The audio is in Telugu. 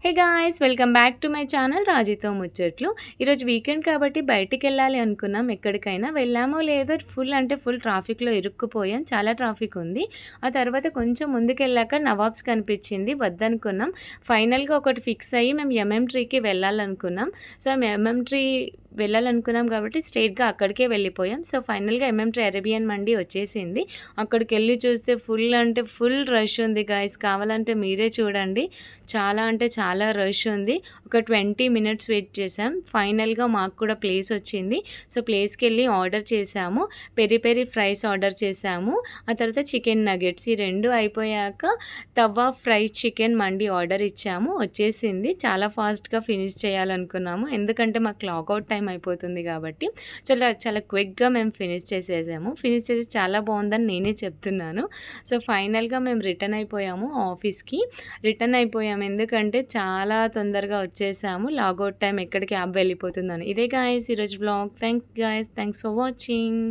Hey guys! Welcome back to my channel రాజీతో ముచ్చట్లు. ఈరోజు వీకెండ్ కాబట్టి బయటికెళ్ళాలి అనుకున్నాం ఎక్కడికైనా. వెళ్ళామో లేదో ఫుల్ అంటే ఫుల్ ట్రాఫిక్‌లో ఇరుక్కుపోయాం. చాలా ట్రాఫిక్ ఉంది. ఆ తర్వాత కొంచెం ముందుకెళ్ళాక నవాబ్స్ కనిపించింది. వద్దనుకున్నాం. ఫైనల్‌గా ఒకటి ఫిక్స్ అయ్యి మేము ఎంఎం ట్రీకి వెళ్ళాలనుకున్నాం. సో, మేము ఎంఎం ట్రీ వెళ్ళాలనుకున్నాం కాబట్టి స్ట్రెయిట్‌గా అక్కడికే వెళ్ళిపోయాం. సో, ఫైనల్‌గా ఎంఎం ట్రీ అరేబియన్ మండి వచ్చేసింది. అక్కడికెళ్ళి చూస్తే ఫుల్ అంటే ఫుల్ రష్ ఉంది గాయ్స్. కావాలంటే మీరే చూడండి. చాలా అంటే చాలా రష్ ఉంది. ఒక 20 మినిట్స్ వెయిట్ చేసాం. ఫైనల్‌గా మాకు కూడా ప్లేస్ వచ్చింది. సో, ప్లేస్‌కెళ్ళి ఆర్డర్ చేసాము. పెరి పెరి ఫ్రైస్ ఆర్డర్ చేసాము. ఆ తర్వాత చికెన్ నగెట్స్ ఈ 2 అయిపోయాక తవా ఫ్రై చికెన్ మండి ఆర్డర్ ఇచ్చాము. వచ్చేసింది. చాలా ఫాస్ట్‌గా ఫినిష్ చేయాలనుకున్నాము. ఎందుకంటే మాకు లాగౌట్ టైం అయిపోతుంది కాబట్టి. చాలా చాలా క్విక్‌గా మేము ఫినిష్ చేసేసాము. ఫినిష్ చేసి చాలా బాగుందని నేనే చెప్తున్నాను. సో, ఫైనల్‌గా మేము రిటర్న్ అయిపోయాము ఆఫీస్‌కి. రిటర్న్ అయిపోయాము. ఎందుకంటే చాలా తొందరగా వచ్చేసాము. లాగౌట్ టైం ఎక్కడ క్యాబ్ వెళ్ళిపోతుందని. ఇదే గాయ్స్ ఈరోజు vlog. Thanks guys. Thanks for watching.